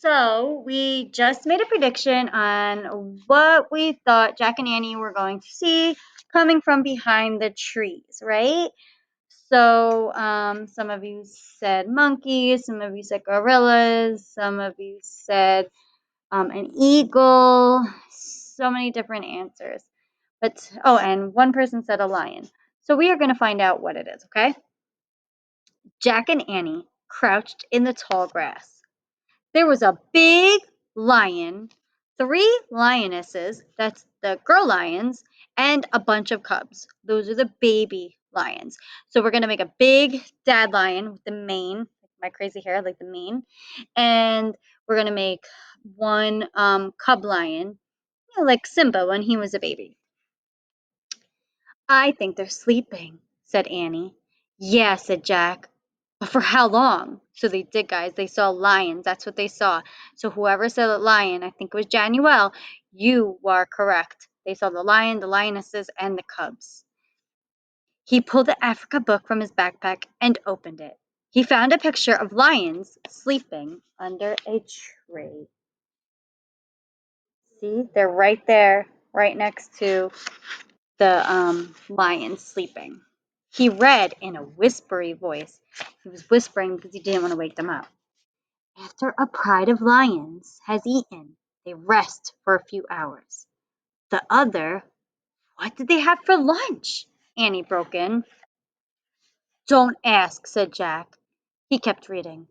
So we just made a prediction on what we thought Jack and Annie were going to see coming from behind the trees, right? So some of you said monkeys, some of you said gorillas, some of you said an eagle, so many different answers. But and one person said a lion. So we are going to find out what it is, okay? Jack and Annie crouched in the tall grass. There was a big lion, three lionesses, that's the girl lions, and a bunch of cubs. Those are the baby lions. So we're going to make a big dad lion with the mane, my crazy hair, like the mane. And we're going to make one cub lion, like Simba when he was a baby. I think they're sleeping, said Annie. Yeah, said Jack. But for how long? So they did, guys. They saw lions. That's what they saw. So whoever said a lion, I think it was Januel, you are correct. They saw the lion, the lionesses, and the cubs. He pulled the Africa book from his backpack and opened it. He found a picture of lions sleeping under a tree. See, they're right there, right next to the lion sleeping. He read in a whispery voice. He was whispering because he didn't want to wake them up. After a pride of lions has eaten, they rest for a few hours. The other, what did they have for lunch? Annie broke in. Don't ask, said Jack. He kept reading.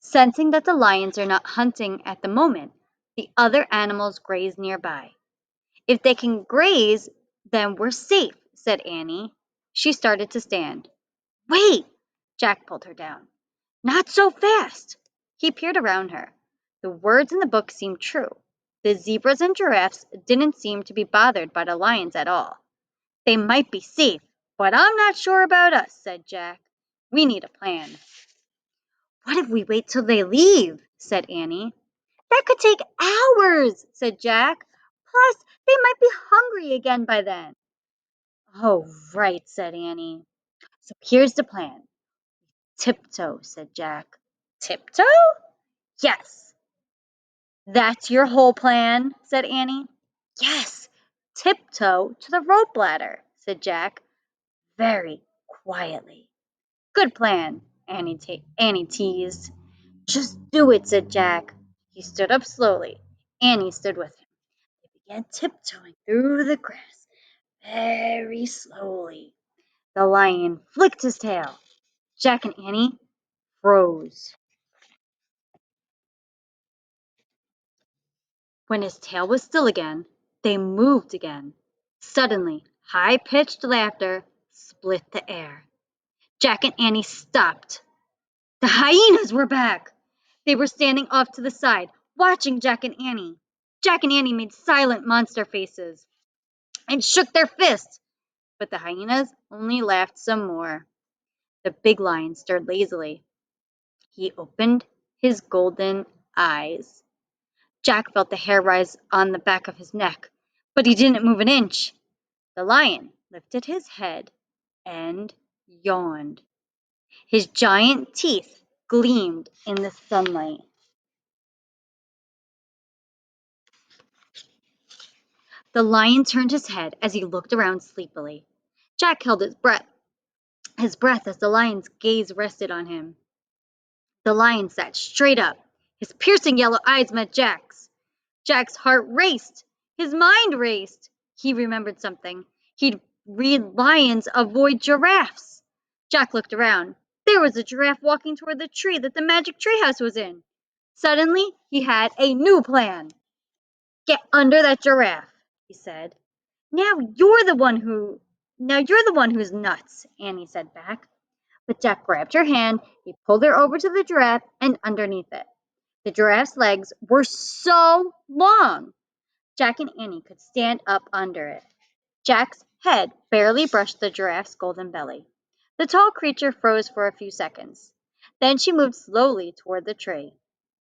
Sensing that the lions are not hunting at the moment, the other animals graze nearby. If they can graze, then we're safe, said Annie. She started to stand. Wait! Jack pulled her down. Not so fast! He peered around her. The words in the book seemed true. The zebras and giraffes didn't seem to be bothered by the lions at all. They might be safe, but I'm not sure about us, said Jack. We need a plan. What if we wait till they leave? Said Annie. That could take hours, said Jack. Plus, they might be hungry again by then. Oh, right, said Annie. So here's the plan. Tiptoe, said Jack. Tiptoe? Yes. That's your whole plan, said Annie. Yes. Tiptoe to the rope ladder, said Jack, very quietly. Good plan, Annie teased. Just do it, said Jack. He stood up slowly. Annie stood with him. They began tiptoeing through the grass very slowly. The lion flicked his tail. Jack and Annie froze. When his tail was still again, they moved again. Suddenly, high-pitched laughter split the air. Jack and Annie stopped. The hyenas were back. They were standing off to the side, watching Jack and Annie. Jack and Annie made silent monster faces and shook their fists, but the hyenas only laughed some more. The big lion stirred lazily. He opened his golden eyes. Jack felt the hair rise on the back of his neck, but he didn't move an inch. The lion lifted his head and yawned. His giant teeth gleamed in the sunlight. The lion turned his head as he looked around sleepily. Jack held his breath as the lion's gaze rested on him. The lion sat straight up. His piercing yellow eyes met Jack's. Jack's heart raced. His mind raced. He remembered something. He'd read lions avoid giraffes. Jack looked around. There was a giraffe walking toward the tree that the magic treehouse was in. Suddenly, he had a new plan. Get under that giraffe, he said. Now you're the one who's nuts, Annie said back. But Jack grabbed her hand, he pulled her over to the giraffe and underneath it. The giraffe's legs were so long, Jack and Annie could stand up under it. Jack's head barely brushed the giraffe's golden belly. The tall creature froze for a few seconds. Then she moved slowly toward the tree.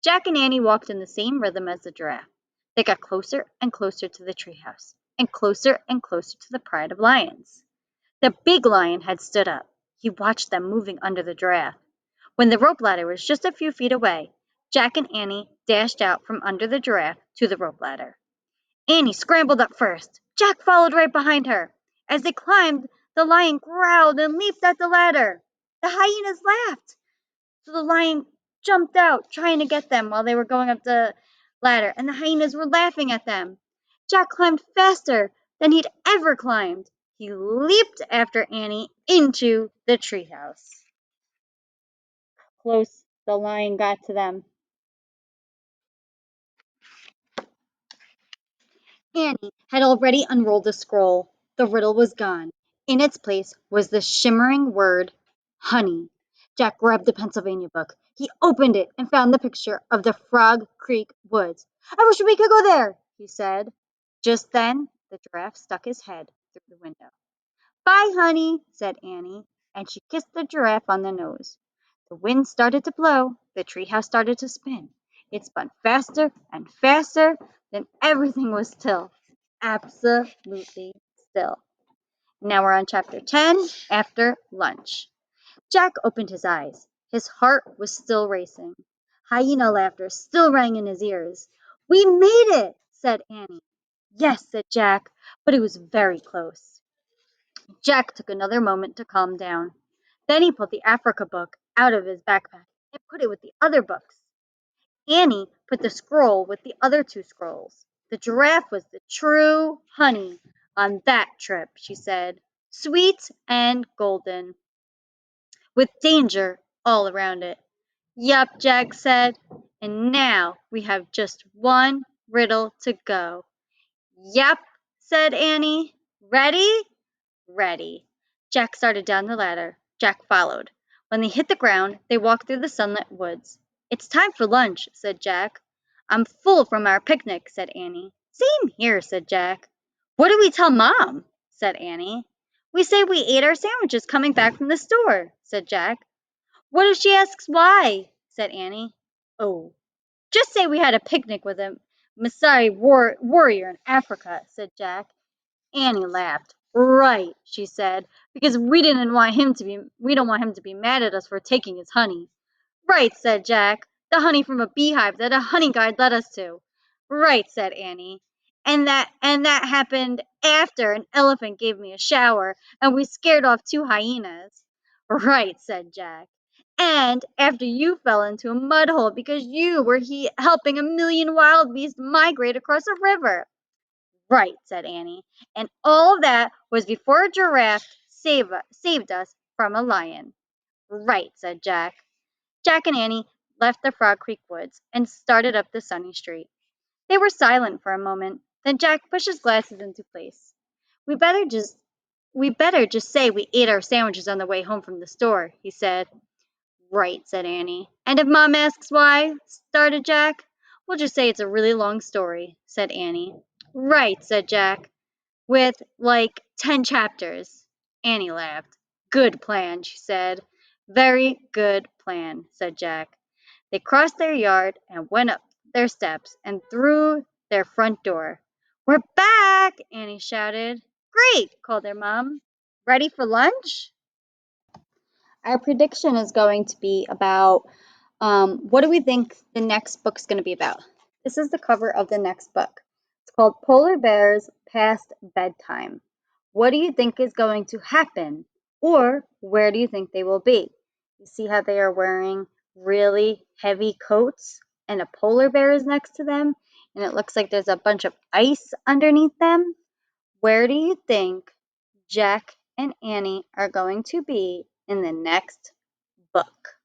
Jack and Annie walked in the same rhythm as the giraffe. They got closer and closer to the treehouse, and closer to the pride of lions. The big lion had stood up. He watched them moving under the giraffe. When the rope ladder was just a few feet away, Jack and Annie dashed out from under the giraffe to the rope ladder. Annie scrambled up first. Jack followed right behind her. As they climbed, the lion growled and leaped at the ladder. The hyenas laughed. So the lion jumped out, trying to get them while they were going up the ladder, and the hyenas were laughing at them. Jack climbed faster than he'd ever climbed. He leaped after Annie into the treehouse. Close, the lion got to them. Annie had already unrolled the scroll. The riddle was gone. In its place was the shimmering word, honey. Jack grabbed the Pennsylvania book. He opened it and found the picture of the Frog Creek woods. I wish we could go there, he said. Just then, the giraffe stuck his head through the window. Bye, honey, said Annie, and she kissed the giraffe on the nose. The wind started to blow. The treehouse started to spin. It spun faster and faster. Then everything was still. Absolutely still. Now we're on chapter 10, after lunch. Jack opened his eyes. His heart was still racing. Hyena laughter still rang in his ears. We made it, said Annie. Yes, said Jack, but it was very close. Jack took another moment to calm down. Then he pulled the Africa book out of his backpack and put it with the other books. Annie put the scroll with the other two scrolls. The giraffe was the true honey on that trip, she said, sweet and golden, with danger all around it. Yup, Jack said, and now we have just one riddle to go. Yup, said Annie. Ready? Ready. Jack started down the ladder. Jack followed. When they hit the ground, they walked through the sunlit woods. It's time for lunch, said Jack. I'm full from our picnic, said Annie. Same here, said Jack. What do we tell Mom? Said Annie. We say we ate our sandwiches coming back from the store, said Jack. What if she asks why? Said Annie. Oh, just say we had a picnic with a Maasai warrior in Africa, said Jack. Annie laughed. Right, she said, because we don't want him to be mad at us for taking his honey. Right, said Jack. The honey from a beehive that a honey guide led us to. Right, said Annie. And that happened after an elephant gave me a shower and we scared off two hyenas. Right, said Jack. And after you fell into a mud hole because you were helping a million wild beasts migrate across a river. Right, said Annie. And all that was before a giraffe saved us from a lion. Right, said Jack. Jack and Annie left the Frog Creek woods and started up the sunny street. They were silent for a moment. Then Jack pushed his glasses into place. We better just say we ate our sandwiches on the way home from the store, he said. Right, said Annie. And if Mom asks why, started Jack. We'll just say it's a really long story, said Annie. Right, said Jack. With like 10 chapters. Annie laughed. Good plan, she said. Very good plan, said Jack. They crossed their yard and went up their steps and through their front door. We're back, Annie shouted. Great, called their mom. Ready for lunch? Our prediction is going to be about what do we think the next book's going to be about? This is the cover of the next book. It's called Polar Bears Past Bedtime. What do you think is going to happen? Or where do you think they will be? You see how they are wearing really heavy coats and a polar bear is next to them? And it looks like there's a bunch of ice underneath them. Where do you think Jack and Annie are going to be in the next book?